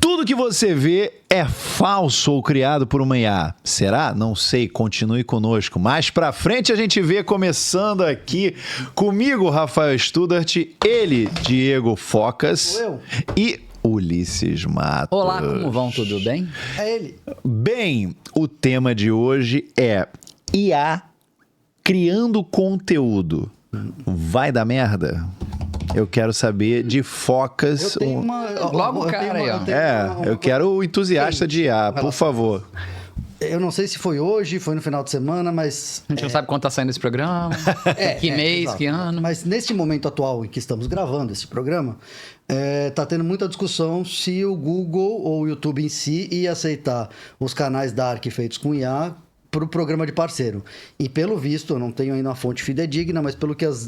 Tudo que você vê é falso ou criado por uma IA. Será? Não sei. Continue conosco. Mais pra frente a gente vê, começando aqui comigo, Rafael Studart, ele, Diego Focas e Ulisses Matos. Olá, como vão? Tudo bem? É ele. Bem, o tema de hoje é IA criando conteúdo. Vai dar merda? Eu quero saber de Focas. Eu tenho uma... Logo o cara aí, ó. Eu quero o entusiasta de IA, por favor. Eu não sei se foi hoje, foi no final de semana, mas... A gente não sabe quando tá saindo esse programa, que mês, exato. que ano. Mas neste momento atual em que estamos gravando esse programa, tá tendo muita discussão se o Google ou o YouTube em si ia aceitar os canais Dark feitos com IA para o programa de parceiro. E pelo visto, eu não tenho ainda uma fonte fidedigna, mas pelo que as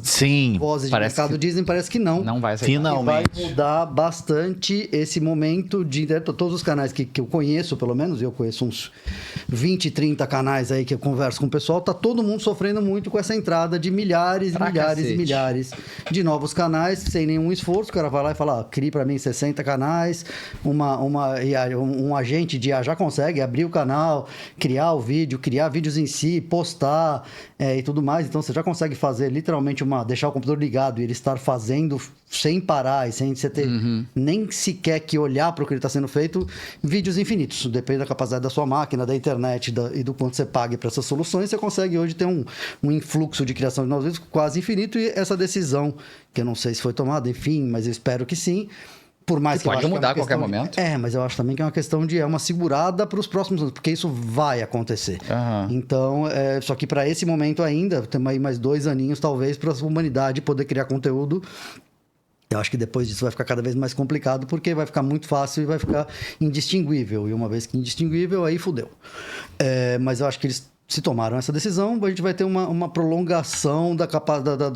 vozes de mercado dizem, parece que não. Não vai aceitar. Finalmente. Vai mudar bastante esse momento de... Todos os canais que eu conheço, pelo menos, eu conheço uns 20, 30 canais aí que eu converso com o pessoal, tá todo mundo sofrendo muito com essa entrada de milhares e milhares e milhares de novos canais, sem nenhum esforço. O cara vai lá e fala, crie para mim 60 canais, um agente de IA já consegue abrir o canal, criar o vídeo, criar vídeos em si, postar e tudo mais. Então, você já consegue fazer literalmente deixar o computador ligado e ele estar fazendo sem parar e sem você ter nem sequer que olhar para o que ele está sendo feito, vídeos infinitos. Depende da capacidade da sua máquina, da internet e do quanto você pague para essas soluções. Você consegue hoje ter um influxo de criação de novos vídeos quase infinito. E essa decisão, que eu não sei se foi tomada, enfim, mas eu espero que sim. Por mais que pode mudar a qualquer momento. Mas eu acho também que é uma questão de... É uma segurada para os próximos anos, porque isso vai acontecer. Então, só que para esse momento ainda, temos aí mais 2 aninhos, talvez, para a humanidade poder criar conteúdo. Eu acho que depois disso vai ficar cada vez mais complicado, porque vai ficar muito fácil e vai ficar indistinguível. E uma vez que indistinguível, aí fudeu. Mas eu acho que eles... Se tomaram essa decisão, a gente vai ter uma prolongação da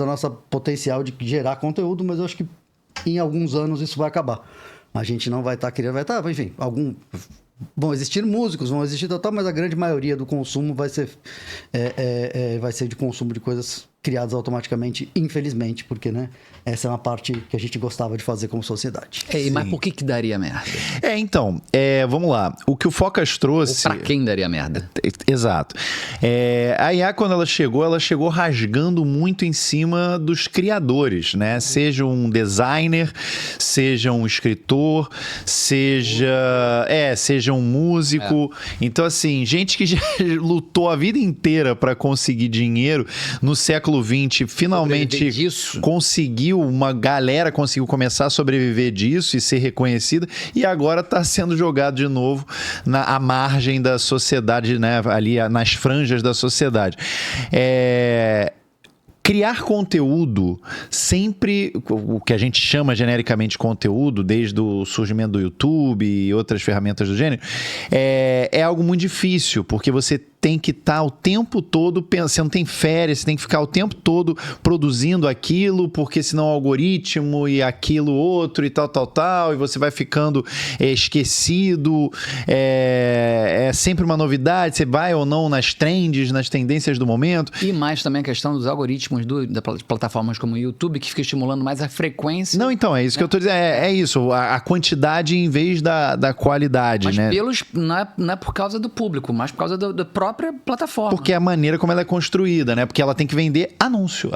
nossa potencial de gerar conteúdo, mas eu acho que em alguns anos isso vai acabar. A gente não vai estar querendo, enfim, vão existir músicos, vão existir tal, mas a grande maioria do consumo vai ser de consumo de coisas criadas automaticamente, infelizmente, porque, né, essa é uma parte que a gente gostava de fazer como sociedade. Mas por que daria merda? Então, vamos lá. O que o Focas trouxe... Ou pra quem daria merda? Exato. A IA, quando ela chegou rasgando muito em cima dos criadores, né? Seja um designer, seja um escritor, seja um músico. Então, assim, gente que já lutou a vida inteira para conseguir dinheiro no século XX, finalmente uma galera conseguiu começar a sobreviver disso e ser reconhecida, e agora está sendo jogado de novo à margem da sociedade, né? Ali nas franjas da sociedade. Criar conteúdo, sempre o que a gente chama genericamente de conteúdo, desde o surgimento do YouTube e outras ferramentas do gênero, é algo muito difícil, porque você tem que estar o tempo todo pensando, você não tem férias, você tem que ficar o tempo todo produzindo aquilo, porque senão o algoritmo e aquilo outro e tal, e você vai ficando esquecido, é sempre uma novidade, você vai ou não nas trends, nas tendências do momento. E mais também a questão dos algoritmos de plataformas como o YouTube, que fica estimulando mais a frequência. Não, então, é isso que eu tô dizendo, é isso, a quantidade em vez da qualidade, mas né? Não é por causa do público, mas por causa da própria plataforma. Porque é a maneira como ela é construída, né? Porque ela tem que vender anúncio.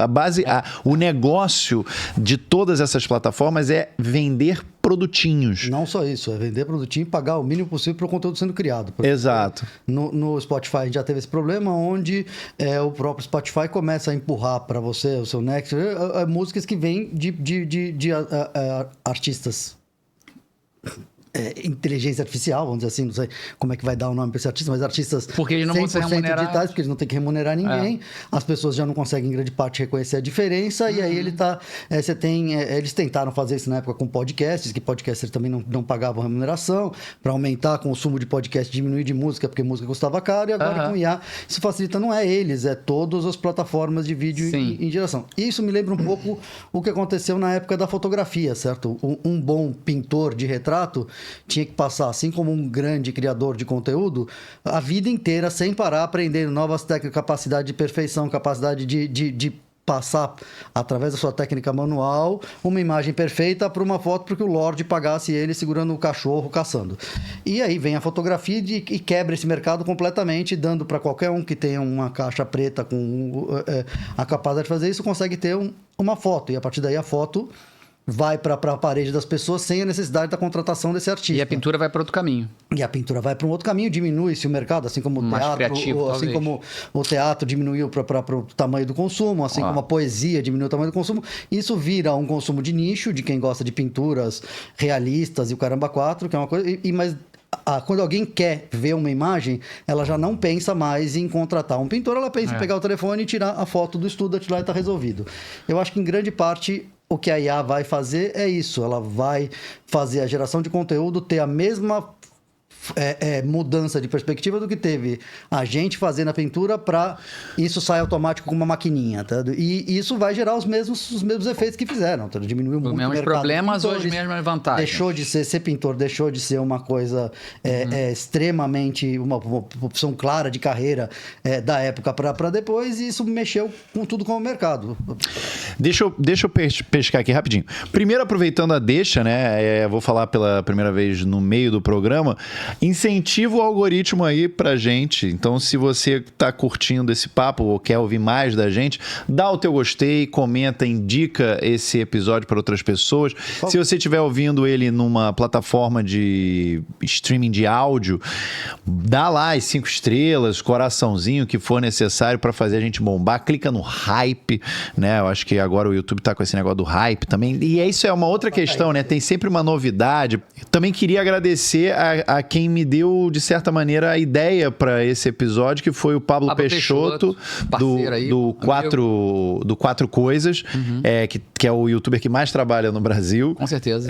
O negócio de todas essas plataformas é vender produtinhos. Não só isso, é vender produtinho e pagar o mínimo possível para o conteúdo sendo criado. Exato. No Spotify a gente já teve esse problema, onde o próprio Spotify começa a empurrar para você, o seu Next, músicas que vêm de artistas... inteligência artificial, vamos dizer assim, não sei como é que vai dar o nome para esse artista, mas artistas porque eles não vão ser remunerados, digitais, porque eles não têm que remunerar ninguém, as pessoas já não conseguem em grande parte reconhecer a diferença, e aí eles tentaram fazer isso na época com podcasts, que podcasters também não pagavam remuneração, para aumentar o consumo de podcast, diminuir de música, porque música custava caro, e agora com IA, isso facilita, não é eles, é todas as plataformas de vídeo em geração. Isso me lembra um pouco o que aconteceu na época da fotografia, certo? Um bom pintor de retrato tinha que passar, assim como um grande criador de conteúdo, a vida inteira, sem parar, aprendendo novas técnicas, capacidade de perfeição, capacidade de passar, através da sua técnica manual, uma imagem perfeita para uma foto para que o Lorde pagasse ele segurando o cachorro caçando. E aí vem a fotografia e quebra esse mercado completamente, dando para qualquer um que tenha uma caixa preta com a capacidade de fazer isso, consegue ter uma foto. E a partir daí a foto vai para a parede das pessoas sem a necessidade da contratação desse artista. E a pintura vai para outro caminho. E a pintura vai para um outro caminho, diminui-se o mercado, assim como o Mais teatro, criativo, assim como o teatro diminuiu para o tamanho do consumo, assim como a poesia diminuiu o tamanho do consumo. Isso vira um consumo de nicho, de quem gosta de pinturas realistas e o caramba 4, que é uma coisa... Mas quando alguém quer ver uma imagem, ela já não pensa mais em contratar um pintor, ela pensa em pegar o telefone e tirar a foto do estúdio, lá e está resolvido. Eu acho que em grande parte o que a IA vai fazer é isso, ela vai fazer a geração de conteúdo ter a mesma mudança de perspectiva do que teve a gente fazendo a pintura para isso sair automático com uma maquininha, tá? E isso vai gerar os mesmos efeitos que fizeram, tá? Diminuiu muito o mercado. Os mesmos problemas ou as mesmas vantagens? Deixou de ser pintor, deixou de ser uma coisa extremamente, uma opção clara de carreira da época para depois, e isso mexeu com tudo com o mercado. Deixa eu pescar aqui rapidinho. Primeiro, aproveitando a deixa, né? Vou falar pela primeira vez no meio do programa. Incentiva o algoritmo aí pra gente. Então, se você tá curtindo esse papo ou quer ouvir mais da gente, dá o teu gostei, comenta, indica esse episódio para outras pessoas. Se você estiver ouvindo ele numa plataforma de streaming de áudio, dá lá as 5 estrelas, coraçãozinho, que for necessário para fazer a gente bombar. Clica no hype, né? Eu acho que agora o YouTube tá com esse negócio do hype também. E isso é uma outra questão, né? Tem sempre uma novidade. Também queria agradecer a quem me deu, de certa maneira, a ideia para esse episódio, que foi o Pablo Peixoto, do Quatro Coisas, que é o youtuber que mais trabalha no Brasil. Com certeza.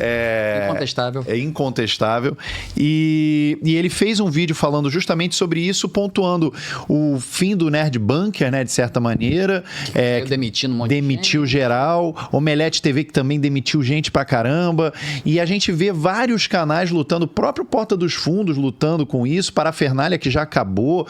Incontestável. É incontestável. E ele fez um vídeo falando justamente sobre isso, pontuando o fim do Nerd Bunker, né, de certa maneira. Demitindo um monte demitiu geral. Omelete TV, que também demitiu gente pra caramba. E a gente vê vários canais lutando, o próprio Porta dos Fundos lutando com isso, Parafernália, que já acabou,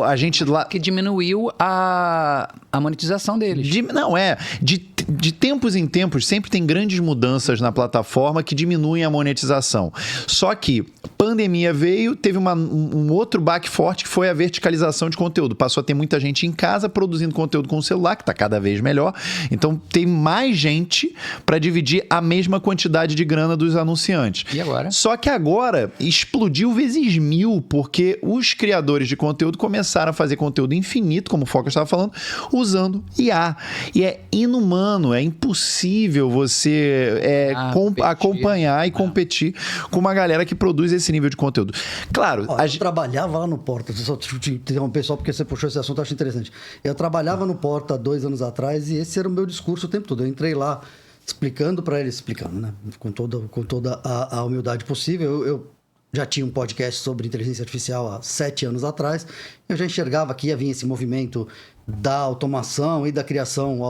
a gente lá... Que diminuiu a monetização deles. De tempos em tempos, sempre tem grandes mudanças na plataforma que diminuem a monetização. Só que pandemia veio, teve um outro baque forte, que foi a verticalização de conteúdo. Passou a ter muita gente em casa produzindo conteúdo com o celular, que está cada vez melhor. Então, tem mais gente para dividir a mesma quantidade de grana dos anunciantes. E agora? Só que agora explodiu vezes 1000, porque os criadores de conteúdo começaram a fazer conteúdo infinito, como o Foca estava falando, usando IA. E é inumano, é impossível você acompanhar e competir com uma galera que produz esse nível de conteúdo. Claro, eu trabalhava lá no Porta, só te interromper só porque você puxou esse assunto, eu acho interessante. Eu trabalhava no Porta 2 anos atrás e esse era o meu discurso o tempo todo. Eu entrei lá explicando para eles, né? Com toda a humildade possível. Eu já tinha um podcast sobre inteligência artificial há 7 anos atrás. Eu já enxergava que ia vir esse movimento da automação e da criação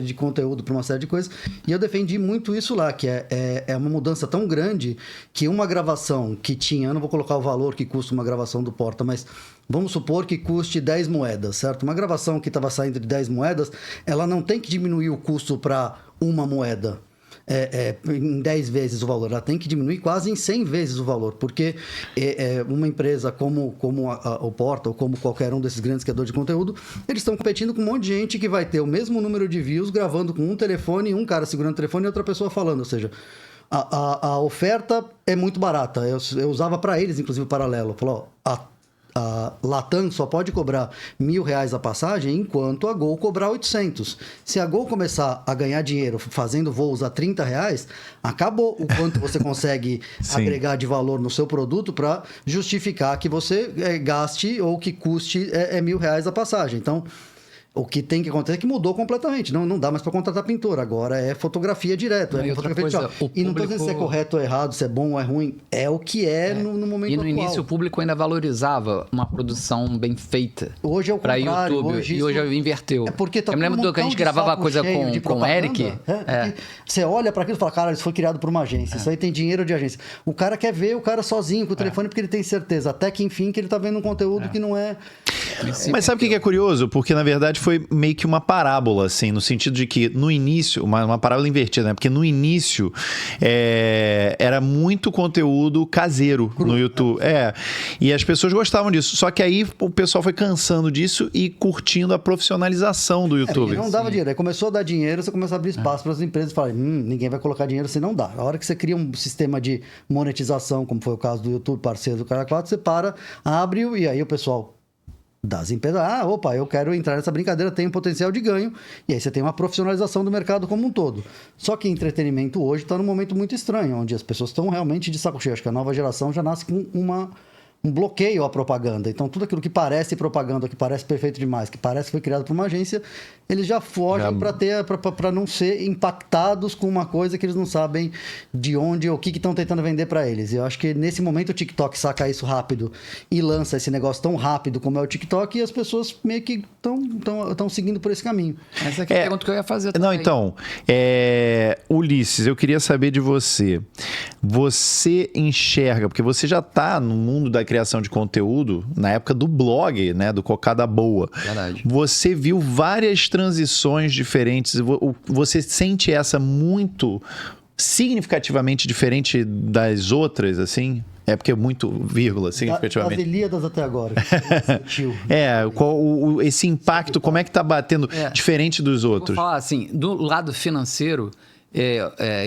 de conteúdo para uma série de coisas. E eu defendi muito isso lá, que é uma mudança tão grande que uma gravação que tinha... Eu não vou colocar o valor que custa uma gravação do Porta, mas vamos supor que custe 10 moedas, certo? Uma gravação que estava saindo de 10 moedas, ela não tem que diminuir o custo para uma moeda. Em 10 vezes o valor, ela tem que diminuir quase em 100 vezes o valor, porque uma empresa como o Porta ou como qualquer um desses grandes criadores de conteúdo, eles estão competindo com um monte de gente que vai ter o mesmo número de views gravando com um telefone, um cara segurando o telefone e outra pessoa falando, ou seja, a oferta é muito barata. Eu usava para eles, inclusive, o paralelo. Falou, a Latam só pode cobrar R$1.000 a passagem, enquanto a Gol cobrar 800. Se a Gol começar a ganhar dinheiro fazendo voos a R$30, acabou o quanto você consegue agregar de valor no seu produto para justificar que você gaste ou que custe R$1.000 a passagem. Então, o que tem que acontecer é que mudou completamente. Não dá mais para contratar pintor. Agora é fotografia direto. E não estou dizendo se é correto ou errado, se é bom ou é ruim. É o que no momento atual. E no início o público ainda valorizava uma produção bem feita. Hoje é o contrário. Para YouTube. E hoje inverteu. É porque tá eu me lembro que a gente gravava coisa com o Eric. Você olha para aquilo e fala, cara, isso foi criado por uma agência. Isso aí tem dinheiro de agência. O cara quer ver o cara sozinho com o telefone porque ele tem certeza. Até que, enfim, que ele está vendo um conteúdo que não é... Mas sabe o que é curioso? Porque, na verdade, foi meio que uma parábola, assim, no sentido de que no início, uma parábola invertida, né? Porque no início era muito conteúdo caseiro no YouTube. E as pessoas gostavam disso. Só que aí o pessoal foi cansando disso e curtindo a profissionalização do YouTube. Não dava dinheiro. Aí começou a dar dinheiro, você começou a abrir espaço para as empresas e falar, ninguém vai colocar dinheiro se não dá. A hora que você cria um sistema de monetização, como foi o caso do YouTube, parceiro do Cara 4, você abre e aí o pessoal das empresas, eu quero entrar nessa brincadeira, tem um potencial de ganho, e aí você tem uma profissionalização do mercado como um todo. Só que entretenimento hoje está num momento muito estranho, onde as pessoas estão realmente de saco cheio. Acho que a nova geração já nasce com um bloqueio à propaganda. Então, tudo aquilo que parece propaganda, que parece perfeito demais, que parece que foi criado por uma agência, eles já fogem para não ser impactados com uma coisa que eles não sabem de onde ou o que estão tentando vender para eles. E eu acho que nesse momento o TikTok saca isso rápido e lança esse negócio tão rápido como é o TikTok, e as pessoas meio que estão seguindo por esse caminho. Essa aqui é a pergunta que eu ia fazer também. Não, então, Ulisses, eu queria saber de você. Você enxerga, porque você já está no mundo da criação de conteúdo na época do blog, né, do Cocada Boa. Verdade. Você viu várias transições diferentes. Você sente essa muito significativamente diferente das outras, assim? É porque é muito vírgula, significativamente. Das Ilíadas até agora. Esse impacto, como é que tá batendo diferente dos outros? Vou falar assim, do lado financeiro,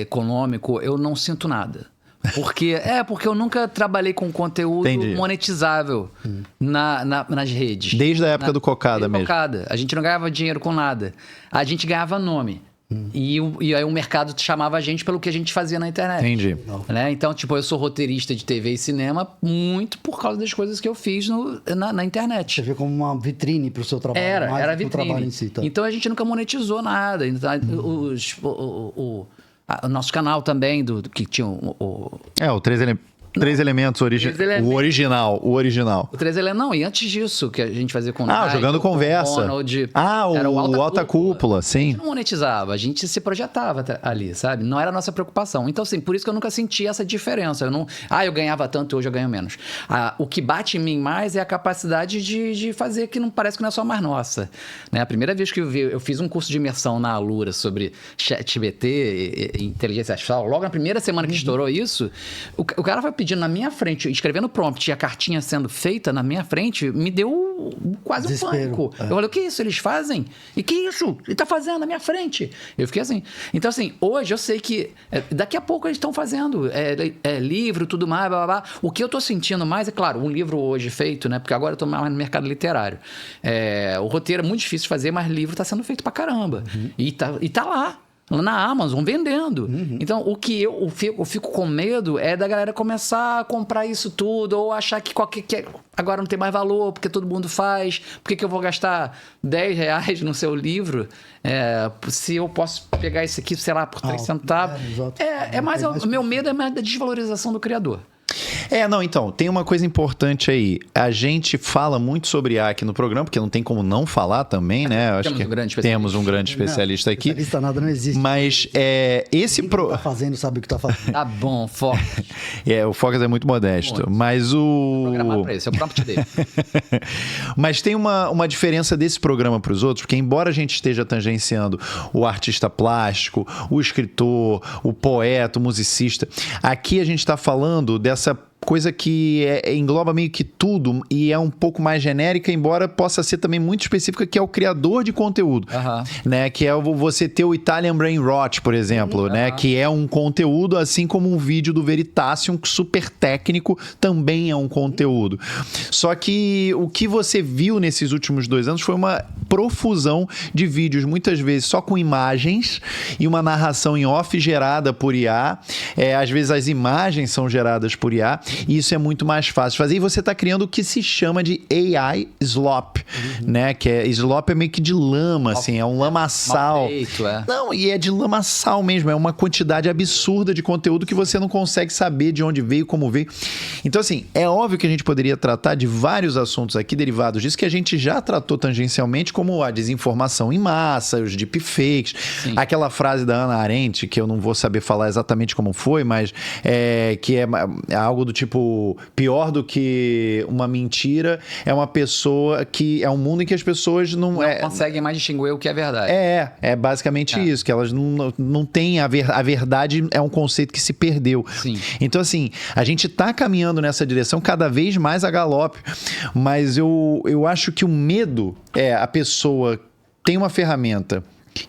econômico, eu não sinto nada. Porque eu nunca trabalhei com conteúdo monetizável nas redes. Desde a época do Cocada mesmo. Cocada. A gente não ganhava dinheiro com nada. A gente ganhava nome. E aí o mercado chamava a gente pelo que a gente fazia na internet. Entendi. Né? Então, eu sou roteirista de TV e cinema muito por causa das coisas que eu fiz na internet. Você vê como uma vitrine para o seu trabalho. Era vitrine. Trabalho em si, tá? Então, a gente nunca monetizou nada. Então, o nosso canal também, que tinha o Três elementos, o original. O Três Elementos, não, e antes disso, que a gente fazia com Jogando Conversa. Era o Alta Cúpula, sim. A gente não monetizava, a gente se projetava ali, sabe? Não era a nossa preocupação. Então, assim, por isso que eu nunca senti essa diferença. Eu ganhava tanto e hoje eu ganho menos. O que bate em mim mais é a capacidade de fazer que não parece que não é só mais nossa. Né? A primeira vez que eu fiz um curso de imersão na Alura sobre ChatGPT e inteligência artificial, logo na primeira semana que estourou isso, o cara foi pedindo na minha frente, escrevendo prompt e a cartinha sendo feita na minha frente, me deu quase Desespero. Um pânico. Eu falei, o que é isso? Eles fazem? E que isso? Ele tá fazendo na minha frente? Eu fiquei assim. Então, assim, hoje eu sei que daqui a pouco eles estão fazendo livro, tudo mais, blá, blá, blá. O que eu tô sentindo mais é, claro, um livro hoje feito, né? Porque agora eu tô mais no mercado literário. O roteiro é muito difícil de fazer, mas livro tá sendo feito pra caramba. E tá lá na Amazon, vendendo. Então, o que eu fico com medo é da galera começar a comprar isso tudo, ou achar que agora não tem mais valor, porque todo mundo faz. Por que eu vou gastar R$10 no seu livro, se eu posso pegar isso aqui, sei lá, por 3 centavos? O meu medo é mais da desvalorização do criador. Então, tem uma coisa importante aí. A gente fala muito sobre IA aqui no programa, porque não tem como não falar também, né? Temos um grande especialista aqui. Especialista nada não existe. Mas esse... Quem tá fazendo sabe o que tá fazendo. Tá bom, Focas. O Focas é muito modesto, mas o... Programar pra isso, é o prompt dele. Mas tem uma diferença desse programa para os outros, porque embora a gente esteja tangenciando o artista plástico, o escritor, o poeta, o musicista, aqui a gente está falando dessa coisa que engloba meio que tudo e é um pouco mais genérica, embora possa ser também muito específica, que é o criador de conteúdo, né? Que é você ter o Italian Brain Rot, por exemplo, né? Que é um conteúdo, assim como um vídeo do Veritasium, super técnico, também é um conteúdo. Só que o que você viu nesses últimos 2 anos foi uma profusão de vídeos, muitas vezes só com imagens e uma narração em off gerada por IA. Às vezes as imagens são geradas por IA. E isso é muito mais fácil de fazer. E você está criando o que se chama de AI slop, né? Que slop é meio que de lama, assim, é um lamaçal. Não, e é de lamaçal mesmo, é uma quantidade absurda de conteúdo que você não consegue saber de onde veio, como veio. Então, assim, é óbvio que a gente poderia tratar de vários assuntos aqui derivados disso que a gente já tratou tangencialmente, como a desinformação em massa, os deepfakes, aquela frase da Hannah Arendt, que eu não vou saber falar exatamente como foi, mas que é algo do tipo, pior do que uma mentira é uma pessoa que... É um mundo em que as pessoas não conseguem mais distinguir o que é verdade. É basicamente isso, que elas não têm a verdade, é um conceito que se perdeu. Sim. Então, assim, a gente tá caminhando nessa direção cada vez mais a galope, mas eu acho que o medo a pessoa tem uma ferramenta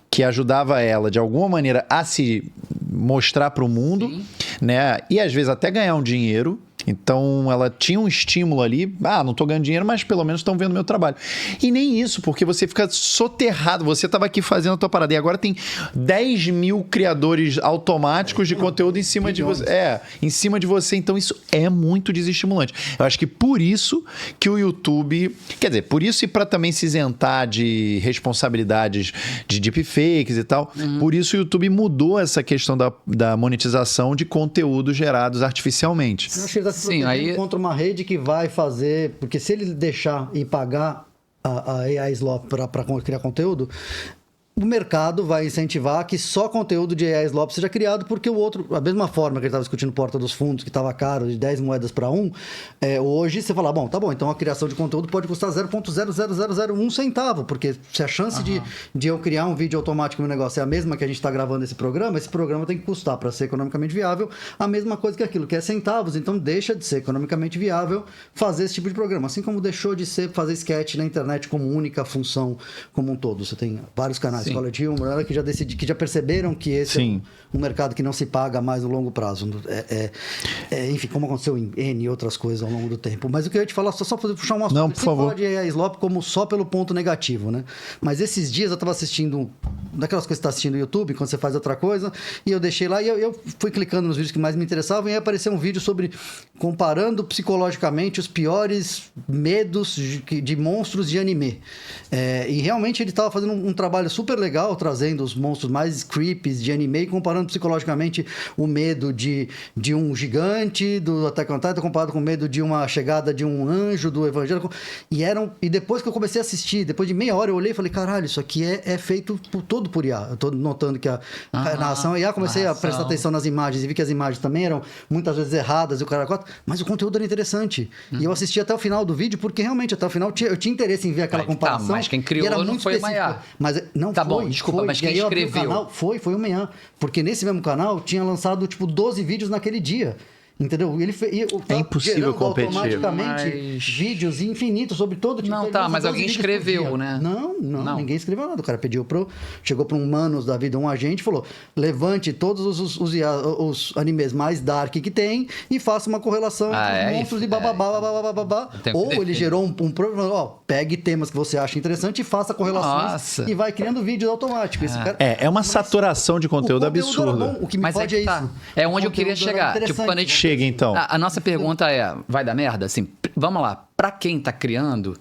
que ajudava ela, de alguma maneira, a se mostrar para o mundo, né? E às vezes até ganhar um dinheiro. Então, ela tinha um estímulo ali. Não tô ganhando dinheiro, mas pelo menos estão vendo meu trabalho. E nem isso, porque você fica soterrado. Você tava aqui fazendo a tua parada. E agora tem 10 mil criadores automáticos de conteúdo em cima de você. Em cima de você. Então, isso é muito desestimulante. Eu acho que por isso que o YouTube... Quer dizer, por isso e para também se isentar de responsabilidades de deepfakes e tal. Por isso o YouTube mudou essa questão da monetização de conteúdos gerados artificialmente. Eu acho que ele está se protegendo contra uma rede que vai fazer... Porque se ele deixar e pagar a AI Slop para criar conteúdo, o mercado vai incentivar que só conteúdo de AI Slop seja criado, porque o outro, a mesma forma que ele estava discutindo Porta dos Fundos, que estava caro, de 10 moedas para 1, hoje você fala, tá bom, então a criação de conteúdo pode custar 0,00001 centavo, porque se a chance de eu criar um vídeo automático no negócio é a mesma que a gente está gravando esse programa tem que custar, para ser economicamente viável, a mesma coisa que aquilo, que é centavos, então deixa de ser economicamente viável fazer esse tipo de programa, assim como deixou de ser fazer sketch na internet como única função como um todo. Você tem vários canais, Escola de Humor, que já perceberam que esse é um mercado que não se paga mais no longo prazo. Enfim, como aconteceu em N e outras coisas ao longo do tempo. Mas o que eu ia te falar, só para puxar um assunto. Não, por favor. Você fala de AI Slop como só pelo ponto negativo, né? Mas esses dias eu estava assistindo, daquelas coisas que você está assistindo no YouTube, quando você faz outra coisa, e eu deixei lá, e eu fui clicando nos vídeos que mais me interessavam, e aí apareceu um vídeo sobre comparando psicologicamente os piores medos de monstros de anime. E realmente ele estava fazendo um trabalho super legal, trazendo os monstros mais creepies de anime, comparando psicologicamente o medo de um gigante do Attack on Titan, comparado com o medo de uma chegada de um anjo do Evangelho. E depois que eu comecei a assistir, depois de meia hora, eu olhei e falei, caralho, isso aqui é feito todo por IA. Eu tô notando que a narração IA, comecei a prestar atenção nas imagens e vi que as imagens também eram muitas vezes erradas e o cara mas o conteúdo era interessante. E eu assisti até o final do vídeo, porque realmente até o final eu tinha interesse em ver aquela comparação. Mas quem criou não foi uma IA. Mas não tá foi. Bom, desculpa, mas quem escreveu? Canal, foi o Manhã. Porque nesse mesmo canal tinha lançado 12 vídeos naquele dia. Entendeu? É impossível competir. Automaticamente vídeos infinitos sobre todo tipo de... mas alguém escreveu, né? Não, ninguém escreveu nada. O cara chegou para um Manos da vida, um agente, falou, levante todos os animes mais dark que tem e faça uma correlação entre os monstros e bababá. Ou ele gerou um problema, pegue temas que você acha interessante e faça correlações e vai criando vídeos automáticos. É uma saturação de conteúdo absurda. O que me pode é isso. É onde eu queria chegar. Tipo, quando a gente chega, então. A nossa pergunta vai dar merda? Assim, vamos lá. Pra quem tá criando,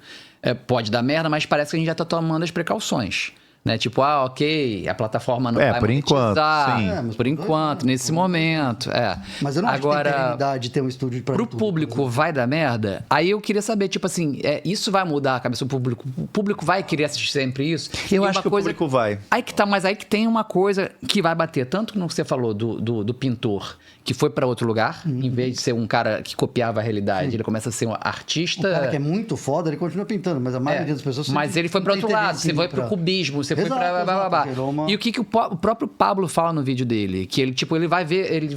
pode dar merda, mas parece que a gente já tá tomando as precauções. Né? Tipo, ok, a plataforma não vai por monetizar. Enquanto, sim. Por enquanto, nesse momento. Mas eu não acho que tem realidade de ter um estúdio pra pro público vai dar merda? Aí eu queria saber, tipo assim, isso vai mudar a cabeça do público? O público vai querer assistir sempre isso? Eu acho que o público vai. Aí que tá, mas aí que tem uma coisa que vai bater. Tanto no que você falou do pintor, que foi pra outro lugar, em vez de ser um cara que copiava a realidade, ele começa a ser um artista... O cara que é muito foda, ele continua pintando, mas a maioria das pessoas... Mas ele foi pra outro lado, você foi pro cubismo, você foi pra blá. E o que o próprio Pablo fala no vídeo dele? Que ele, tipo, ele vai ver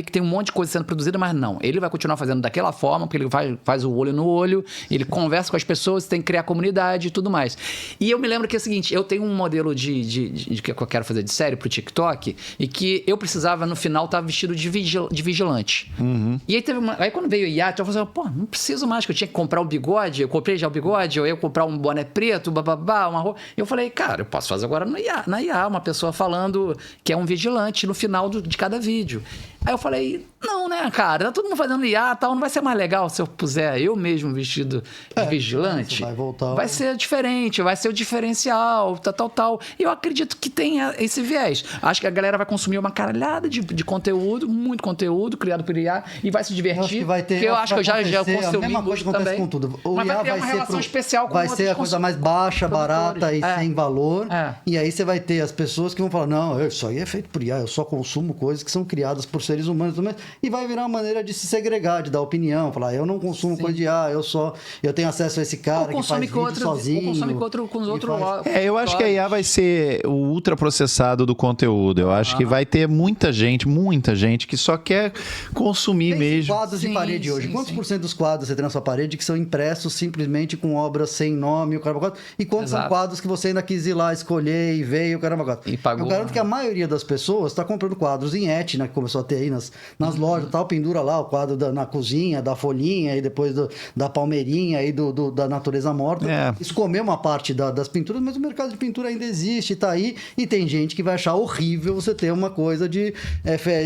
que tem um monte de coisa sendo produzida, mas não. Ele vai continuar fazendo daquela forma, porque ele faz o olho no olho, ele conversa com as pessoas, tem que criar comunidade e tudo mais. E eu me lembro que é o seguinte, eu tenho um modelo de que eu quero fazer de série pro TikTok, e que eu precisava, no final, estar vestido de vigilante. E aí aí quando veio o IA, eu falei assim, não preciso mais, que eu tinha que comprar um bigode, eu comprei já o bigode, ou eu comprar um boné preto, uma roupa. Eu falei, cara, eu posso fazer agora na IA, uma pessoa falando que é um vigilante no final de cada vídeo. Aí eu falei, não, né, cara? Tá todo mundo fazendo IA e tal, não vai ser mais legal se eu puser eu mesmo vestido de vigilante? vai voltar. Vai ser diferente, vai ser o diferencial, tal. E eu acredito que tem esse viés. Acho que a galera vai consumir uma caralhada de conteúdo, muito conteúdo criado por IA e vai se divertir. Eu acho que vai ter. Porque eu acho que eu já consumi a mesma coisa que acontece também. com tudo. O Mas IA vai criar uma relação especial com vai outros ser a coisa mais baixa, barata e sem valor. E aí você vai ter as pessoas que vão falar, não, isso aí é feito por IA, eu só consumo coisas que são criadas por seres humanos. E vai virar uma maneira de se segregar, de dar opinião, falar, eu não consumo coisa de IA, eu tenho acesso a esse cara que faz vídeo sozinho. Ou consome com os outros. Eu acho que a IA vai ser o ultraprocessado do conteúdo. Eu acho que vai ter muita gente que só quer consumir mesmo. Quadros de parede hoje. Quantos por cento dos quadros você tem na sua parede que são impressos simplesmente com obras sem nome, o caramba, e quantos são quadros que você ainda quis ir lá escolher e veio, o caramba, e pagou. Eu garanto que a maioria das pessoas está comprando quadros em Etna, que começou a ter aí nas lojas e tal, pendura lá o quadro na cozinha, da folhinha, e depois da palmeirinha e da natureza morta. Isso comeu uma parte das pinturas, mas o mercado de pintura ainda existe, está aí, e tem gente que vai achar horrível você ter uma coisa de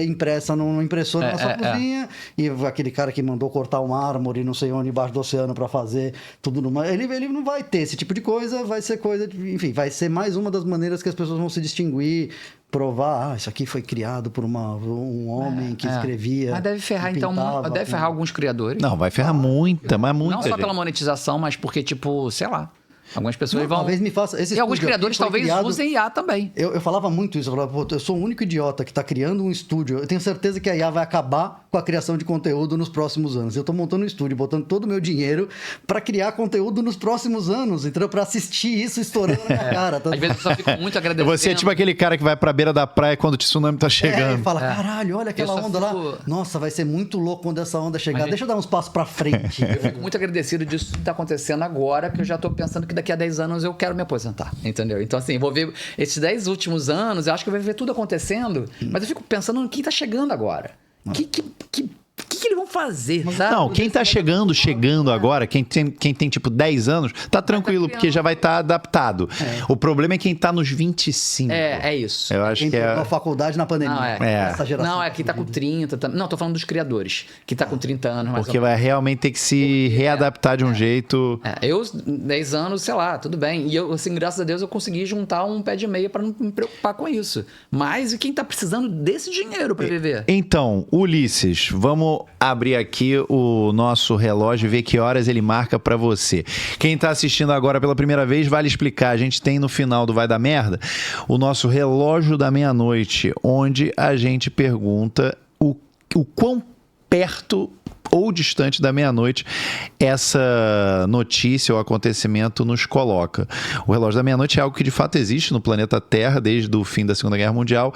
impressa numa impressora na sua cozinha, e aquele cara que mandou cortar o mármore não sei onde, embaixo do oceano para fazer tudo numa... Ele não vai ter esse tipo de coisa, vai ser coisa de... Enfim, vai ser mais uma das maneiras que as pessoas vão se distinguir, provar, isso aqui foi criado por um homem que escrevia. Mas deve ferrar, deve ferrar alguns criadores. Não, vai ferrar muita. Não só pela monetização, mas porque, tipo, sei lá. Algumas pessoas vão... Talvez me faça... E alguns criadores talvez usem IA também. Eu falava muito isso. Eu falava, eu sou o único idiota que está criando um estúdio. Eu tenho certeza que a IA vai acabar com a criação de conteúdo nos próximos anos. Eu estou montando um estúdio, botando todo o meu dinheiro para criar conteúdo nos próximos anos. Então, para assistir isso estourando na minha cara. Às vezes eu só fico muito agradecendo. Você é tipo aquele cara que vai pra beira da praia quando o tsunami tá chegando. E fala, caralho, olha aquela onda lá. Nossa, vai ser muito louco quando essa onda chegar. Deixa eu dar uns passos para frente. Eu fico muito agradecido disso que está acontecendo agora, que eu já estou pensando que daqui a 10 anos eu quero me aposentar, entendeu? Então, assim, vou ver esses 10 últimos anos, eu acho que eu vou ver tudo acontecendo, mas eu fico pensando no que está chegando agora. O que eles vão fazer, sabe? Não, quem tá chegando agora, quem tem tipo 10 anos, tá tranquilo, porque já vai estar adaptado. O problema é quem tá nos 25. É isso. Eu acho que é... na faculdade, na pandemia. Essa geração. Não, quem tá com 30. Não, tô falando dos criadores, que tá com 30 anos. Mais porque vai realmente ter que se readaptar de um jeito... Eu, 10 anos, sei lá, tudo bem. E eu, assim, graças a Deus, eu consegui juntar um pé de meia pra não me preocupar com isso. Mas e quem tá precisando desse dinheiro pra viver? Então, Ulisses, vamos abrir aqui o nosso relógio e ver que horas ele marca pra você. Quem tá assistindo agora pela primeira vez, vale explicar. A gente tem no final do Vai Dar Merda o nosso relógio da meia-noite, onde a gente pergunta o quão perto ou distante da meia-noite essa notícia ou acontecimento nos coloca. O relógio da meia-noite é algo que de fato existe no planeta Terra desde o fim da Segunda Guerra Mundial,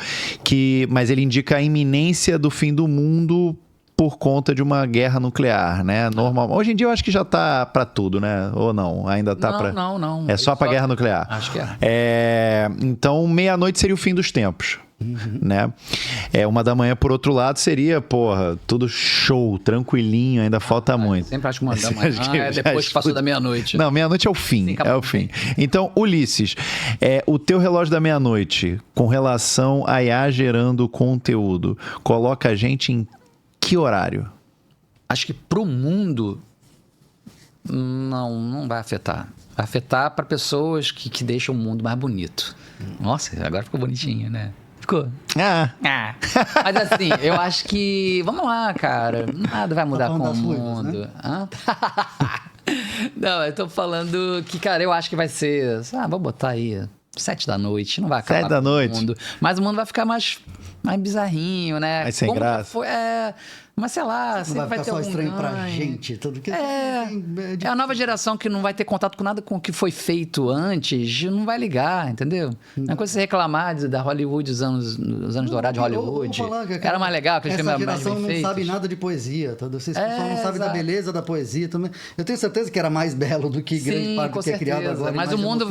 mas ele indica a iminência do fim do mundo por conta de uma guerra nuclear, né? Normal. Hoje em dia eu acho que já tá para tudo, né? Ou não? Ainda tá para... Não. É só para guerra nuclear. Acho que é. Então, meia-noite seria o fim dos tempos. Né? 1h por outro lado seria, tudo show, tranquilinho, ainda falta muito. Sempre acho que 1h é depois que passou da meia-noite. Não, meia-noite é o fim. Sim, é o fim. Então, Ulisses, o teu relógio da meia-noite com relação a IA gerando conteúdo, coloca a gente em que horário? Acho que pro mundo não vai afetar. Vai afetar para pessoas que deixam o mundo mais bonito. Nossa, agora ficou bonitinho, né? Ficou? Mas assim, eu acho que... Vamos lá, cara. Nada vai mudar com o mundo. Né? Não, eu tô falando que, cara, eu acho que vai ser... vou botar aí 7 da noite. Não vai acabar 7 da noite. O mundo. Mas o mundo vai ficar mais bizarrinho, né? Mais sem graça. Mas sei lá, sempre vai ter algum estranho pra gente. Tudo que é a nova geração que não vai ter contato com nada com o que foi feito antes, não vai ligar, entendeu? Não é coisa você reclamar da Hollywood, os anos dourados de Hollywood. Era mais legal, aquele filme mais bem feito. Essa geração não sabe nada de poesia. Vocês não sabem da beleza da poesia também. Eu tenho certeza que era mais belo do que grande parte do que é criado agora. Mas o mundo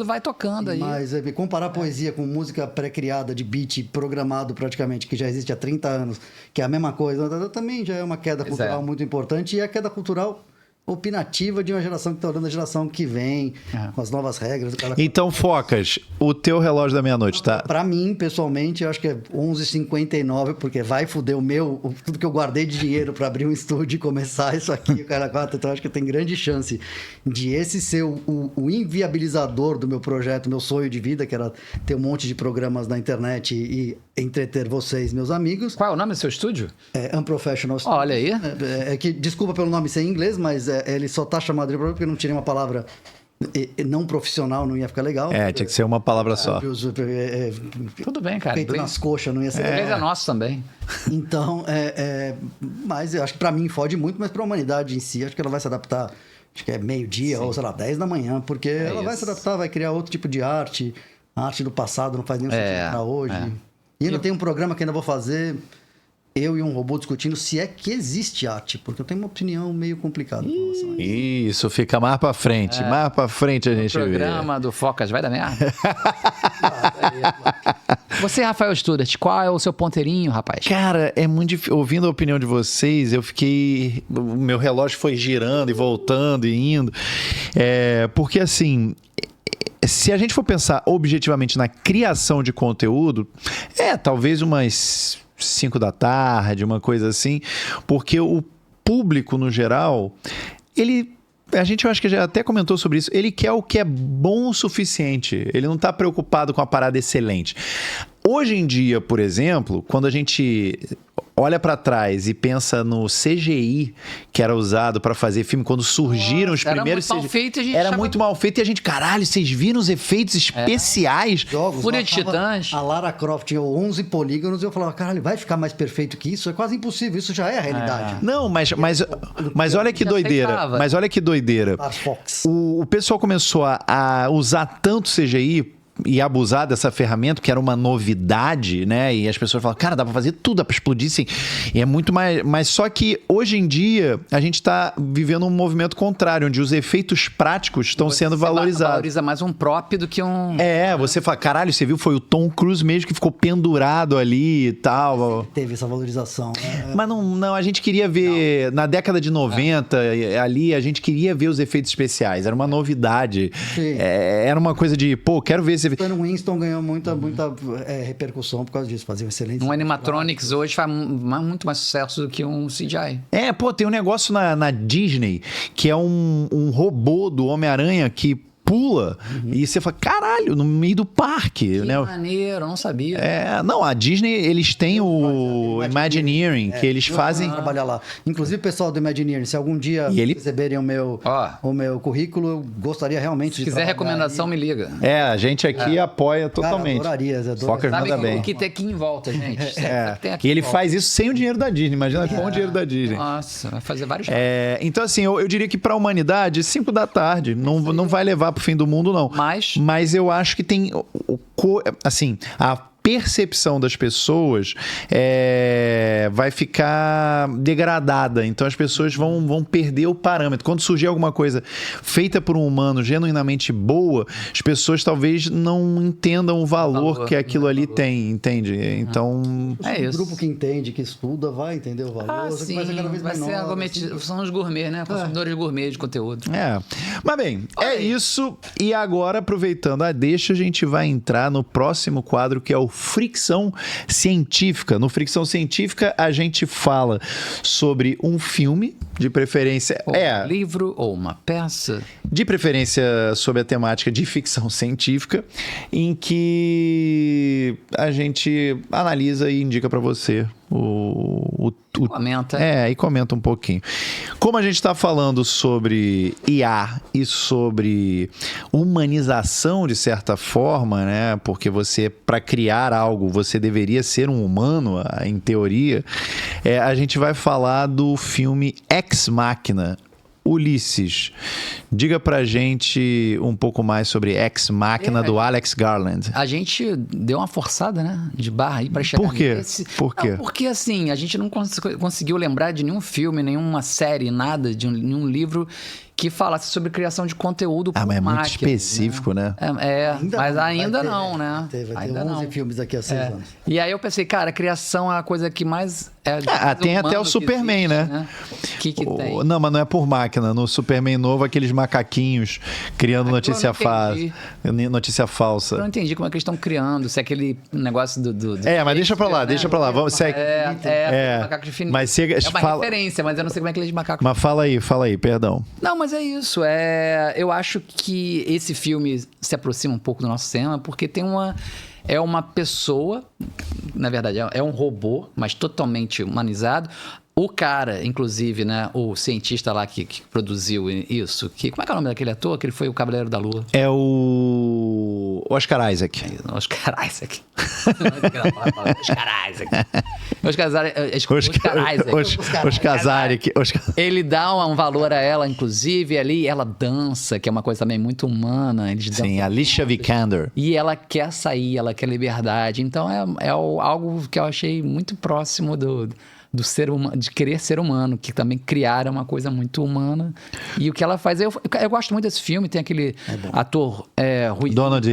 vai tocando aí. Mas comparar poesia com música pré-criada de beat programado praticamente, que já existe há 30 anos, que é a mesma coisa, também já é uma queda cultural muito importante. E a queda cultural opinativa de uma geração que está olhando a geração que vem, com as novas regras. Então, Focas, o teu relógio da meia-noite tá... Para mim, pessoalmente, eu acho que é 11h59, porque vai foder tudo que eu guardei de dinheiro para abrir um estúdio e começar isso aqui, o cara 4. Então, eu acho que tem grande chance de esse ser o inviabilizador do meu projeto, meu sonho de vida, que era ter um monte de programas na internet e entreter vocês, meus amigos. Qual é o nome do seu estúdio? É Unprofessional Studio. Olha aí. Desculpa pelo nome ser em inglês, mas ele só tá chamado de porque não tinha uma palavra não profissional, não ia ficar legal. Tinha que ser uma palavra só. Tudo bem, cara. Feito nas coxas, não ia ser legal. É nosso também. Então, mas eu acho que pra mim fode muito, mas pra humanidade em si, acho que ela vai se adaptar, acho que é meio-dia ou, sei lá, 10 da manhã, porque ela vai se adaptar, vai criar outro tipo de arte. A arte do passado não faz nenhum sentido pra hoje. E ainda tem um programa que ainda vou fazer, eu e um robô discutindo se é que existe arte, porque eu tenho uma opinião meio complicada com relação a isso. Isso, fica mais pra frente. Mais pra frente a gente vê. O programa do Focas vai dar merda. Você, Rafael Studart, qual é o seu ponteirinho, rapaz? Cara, é muito difícil. Ouvindo a opinião de vocês, eu fiquei... O meu relógio foi girando e voltando e indo. Porque, assim... Se a gente for pensar objetivamente na criação de conteúdo, talvez umas 5 da tarde, uma coisa assim, porque o público, no geral, a gente, eu acho que já até comentou sobre isso, ele quer o que é bom o suficiente, ele não está preocupado com a parada excelente. Hoje em dia, por exemplo, quando a gente olha para trás e pensa no CGI que era usado para fazer filme, quando surgiram os primeiros CGI. Era muito mal feito e a gente, caralho, vocês viram os efeitos especiais? Fúria de Titãs. A Lara Croft tinha 11 polígonos e eu falava, caralho, vai ficar mais perfeito que isso? É quase impossível, isso já é a realidade. Não, mas olha que doideira. Mas olha que doideira. O pessoal começou a usar tanto CGI e abusar dessa ferramenta, que era uma novidade, né? E as pessoas falam, cara, dá pra fazer tudo, dá pra explodir, sim. E é muito mais... Mas só que, hoje em dia, a gente tá vivendo um movimento contrário, onde os efeitos práticos estão sendo valorizados. Valoriza mais um prop do que um... Você fala, caralho, você viu? Foi o Tom Cruise mesmo que ficou pendurado ali e tal. Teve essa valorização. Mas não, a gente queria ver... Na década de 90, ali, a gente queria ver os efeitos especiais. Era uma novidade. Era uma coisa de, quero ver esse... O Winston ganhou muita repercussão por causa disso, fazia um excelente... Um animatronics hoje faz muito mais sucesso do que um CGI. Tem um negócio na Disney, que é um robô do Homem-Aranha que pula e você fala, caralho, no meio do parque. Que maneiro, não sabia. Não, a Disney, eles têm o Imagineering, que eles fazem... trabalhar lá. Inclusive, o pessoal do Imagineering, se algum dia receberem o meu currículo, eu gostaria realmente de... Se quiser recomendação, me liga. A gente aqui apoia totalmente. Cara, adoraria. Focas manda bem. O que tem aqui em volta, gente. E ele faz isso sem o dinheiro da Disney. Imagina com o dinheiro da Disney. Nossa, vai fazer vários... Então, assim, eu diria que para a humanidade, 5 da tarde, não vai levar pro fim do mundo, não. Mas eu acho que tem... Assim, a percepção das pessoas vai ficar degradada. Então as pessoas vão perder o parâmetro. Quando surgir alguma coisa feita por um humano genuinamente boa, as pessoas talvez não entendam o valor que aquilo ali tem, entende? Então... O grupo que entende, que estuda, vai entender o valor. Sim, cada vez vai ser são os gourmet, né? Consumidores gourmet de conteúdo. Mas bem, isso. E agora, aproveitando a deixa, a gente vai entrar no próximo quadro, que é o Fricção Científica. No Fricção Científica, a gente fala sobre um filme, de preferência... um livro ou uma peça. De preferência sobre a temática de ficção científica, em que a gente analisa e indica para você comenta. E comenta um pouquinho. Como a gente está falando sobre IA e sobre humanização, de certa forma, né? Porque para criar algo, você deveria ser um humano, em teoria. A gente vai falar do filme Ex Machina. Ulisses, diga pra gente um pouco mais sobre Ex Machina do Alex Garland. A gente deu uma forçada, né? De barra aí pra chegar nesse... Por quê? Porque assim, a gente não conseguiu lembrar de nenhum filme, nenhuma série, nada, de nenhum livro que falasse sobre criação de conteúdo por mas é muito máquinas, específico, né? Mas não, ainda vai ter, não, né? Vai ter Ainda 11 não. filmes daqui a 6 anos. E aí eu pensei, cara, a criação é a coisa que mais... Tem até o Superman, né? O que tem? Não, mas não é por máquina. No Superman novo, aqueles macaquinhos criando notícia eu não entendi. notícia falsa. Eu não entendi como é que eles estão criando, se é aquele negócio do Mas deixa pra lá, deixa pra lá. Vamos, segue. macaco de fininho. Mas É uma referência, mas eu não sei como é que eles de macaco. Mas fala aí, perdão. Não, mas é isso. Eu acho que esse filme se aproxima um pouco do nosso cinema, porque tem uma... É uma pessoa, na verdade, é um robô, mas totalmente humanizado. O cara, inclusive, né, o cientista lá que produziu isso, como é que é o nome daquele ator? Que ele foi o Cavaleiro da Lua. É o Oscar Isaac. Oscar Isaac. Oscar Isaac. Ele dá um valor a ela, inclusive, ali, ela dança, que é uma coisa também muito humana. Sim, Alicia Vikander. E ela quer sair, ela quer liberdade. Então, algo que eu achei muito próximo do ser humano, de querer ser humano, que também criaram uma coisa muito humana. E o que ela faz... Eu gosto muito desse filme, tem aquele ator ruivo Donald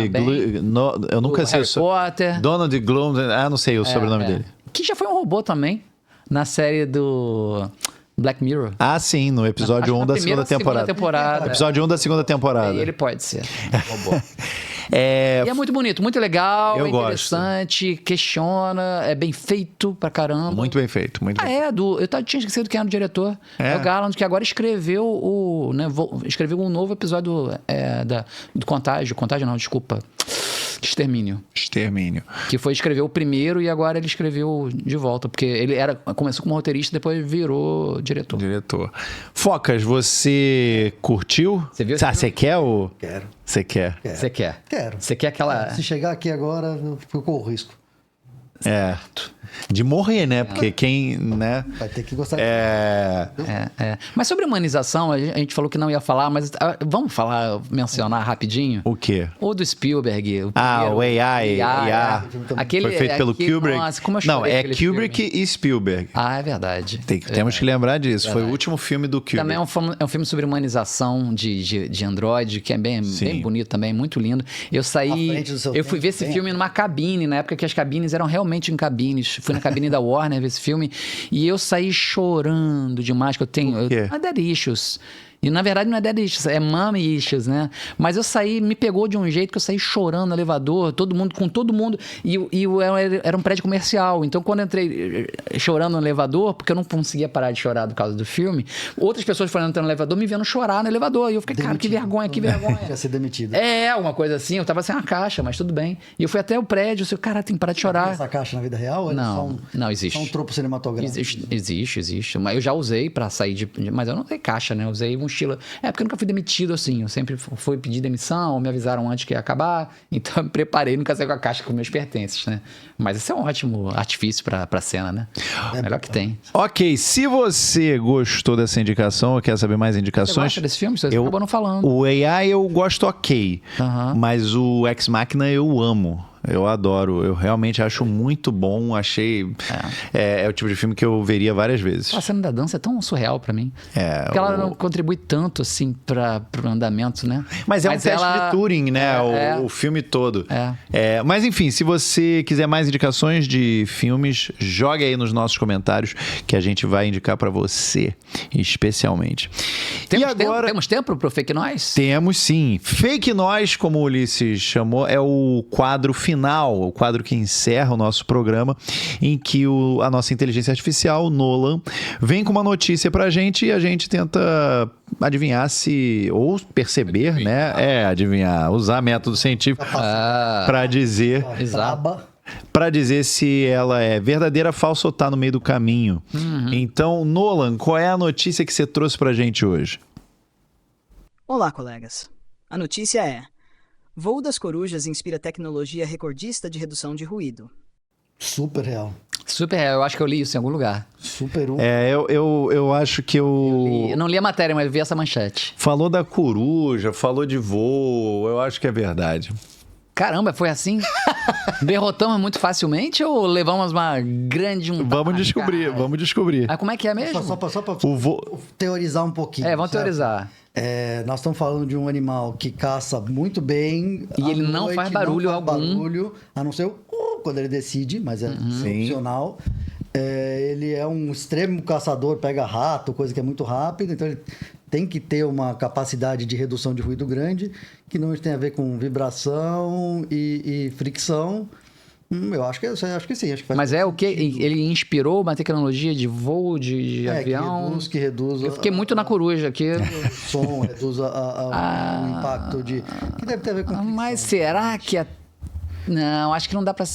eu nunca sei Harry Potter. Donald Gloom, não sei o sobrenome dele. Que já foi um robô também, na série do Black Mirror. Sim, no episódio 1 da segunda temporada. Episódio 1 da segunda temporada. Ele pode ser um robô. E é muito bonito, muito legal, interessante, questiona, é bem feito pra caramba. Muito bem feito, muito bem. Eu tinha esquecido quem era o diretor. É o Garland, que agora escreveu escreveu um novo episódio do Contágio. Contágio não, desculpa. Extermínio. Que foi escrever o primeiro e agora ele escreveu de volta. Porque ele começou como roteirista e depois virou diretor. Focas, você curtiu? Você viu? Você quer ou... Quero. Você quer? Você quer? Quero. Você quer aquela... Se chegar aqui agora, eu corro risco. De morrer, né? Porque quem, né? Vai ter que gostar. Mas sobre humanização, a gente falou que não ia falar, mas vamos mencionar rapidinho? O quê? O do Spielberg. O AI. Aquele, foi feito pelo Kubrick. Nossa, como eu não, chorei Kubrick filme. E Spielberg. É verdade. Temos que lembrar disso. Foi o último filme do Kubrick. Também é um filme sobre humanização de Android, que é bem bonito também, muito lindo. Eu fui ver esse filme numa cabine, na época que as cabines eram realmente em cabines. Fui na cabine da Warner ver esse filme e eu saí chorando demais, que eu tenho... Dead Issues. E na verdade não é Dead Issues, é Mommy Issues, né? Mas eu me pegou de um jeito que eu saí chorando no elevador, com todo mundo. E era um prédio comercial. Então quando eu entrei chorando no elevador, porque eu não conseguia parar de chorar por causa do filme, outras pessoas foram entrando no elevador me vendo chorar no elevador. E eu fiquei, cara, que vergonha. Ia ser demitido. Uma coisa assim. Eu tava sem uma caixa, mas tudo bem. E eu fui até o prédio, cara, tem que parar de chorar. Essa caixa na vida real? Não existe. Só um tropo cinematográfico. Existe. Mas eu já usei pra sair mas eu não usei caixa, né? Eu usei mochila. Porque eu nunca fui demitido assim. Eu sempre fui pedir demissão, me avisaram antes que ia acabar. Então eu me preparei, nunca saí com a caixa com meus pertences, né? Mas esse é um ótimo artifício pra cena, né? Melhor que tem. Ok, se você gostou dessa indicação ou quer saber mais indicações... Você gosta desse filme? Você acabou não falando. O AI eu gosto mas o Ex Machina eu amo. Eu adoro, eu realmente acho muito bom, achei... É o tipo de filme que eu veria várias vezes. A cena da dança é tão surreal pra mim. Porque ela não contribui tanto, assim, pro andamento, né? Mas um teste de Turing, né? O filme todo. Mas enfim, se você quiser mais indicações de filmes, jogue aí nos nossos comentários que a gente vai indicar pra você, especialmente. Temos tempo pro Fake Nós? Temos sim. Fake Nós, como o Ulisses chamou, é o quadro final, o quadro que encerra o nosso programa, em que a nossa inteligência artificial, o Nolan, vem com uma notícia pra gente e a gente tenta adivinhar ou perceber, né? Adivinhar, usar método científico pra dizer... Para dizer se ela é verdadeira, falsa ou tá no meio do caminho. Então, Nolan, qual é a notícia que você trouxe pra gente hoje? Olá, colegas. A notícia é: voo das corujas inspira tecnologia recordista de redução de ruído. Super real. Eu acho que eu li isso em algum lugar. Super. Eu acho que eu não li a matéria, mas vi essa manchete. Falou da coruja, falou de voo, eu acho que é verdade. Caramba, foi assim? Derrotamos muito facilmente ou levamos uma grande... Vamos descobrir, vamos descobrir. Ah, como é que é mesmo? Só pra O teorizar um pouquinho. Vamos certo? teorizar. Nós estamos falando de um animal que caça muito bem. E à ele não noite, faz barulho algum. Barulho, a não ser o quando ele decide, mas é opcional. Ele é um extremo caçador, pega rato, coisa que é muito rápida, então ele tem que ter uma capacidade de redução de ruído grande, que não tem a ver com vibração e fricção. Eu acho que sim. Acho que faz Mas é o que? Ele inspirou uma tecnologia de voo, de avião? Que reduz Eu fiquei muito na coruja aqui. o som, reduz o impacto de... Que deve ter a ver com fricção. Mas será que é... Não, acho que não dá pra...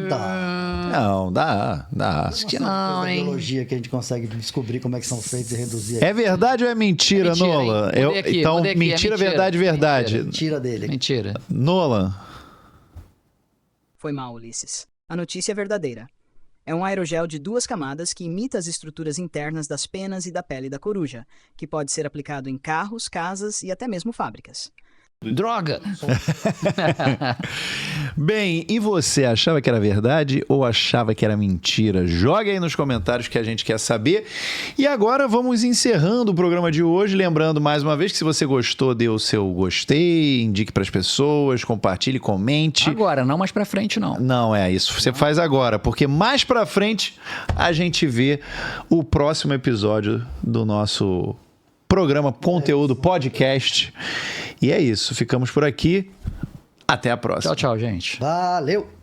Dá. Não, dá. Acho que não, hein? biologia que a gente consegue descobrir como é que são feitos e reduzir. É verdade ou é mentira, É mentira, Nolan? hein? Mudei aqui, Então, mudei aqui, mentira, é mentira. verdade, verdade. Tira dele. Mentira. Nolan, Foi mal, Ulisses. A notícia é verdadeira. É um aerogel de 2 camadas que imita as estruturas internas das penas e da pele da coruja, que pode ser aplicado em carros, casas e até mesmo fábricas. Droga! bem, e você achava que era verdade ou achava que era mentira? Joga aí nos comentários que a gente quer saber. E agora vamos encerrando o programa de hoje, lembrando mais uma vez que se você gostou, dê o seu gostei, indique para as pessoas, compartilhe, comente. Agora, não mais pra frente, não. Não, é isso. Você faz agora, porque mais pra frente a gente vê o próximo episódio do nosso programa Conteúdo Podcast. E é isso. Ficamos por aqui. Até a próxima. Tchau, tchau, gente. Valeu!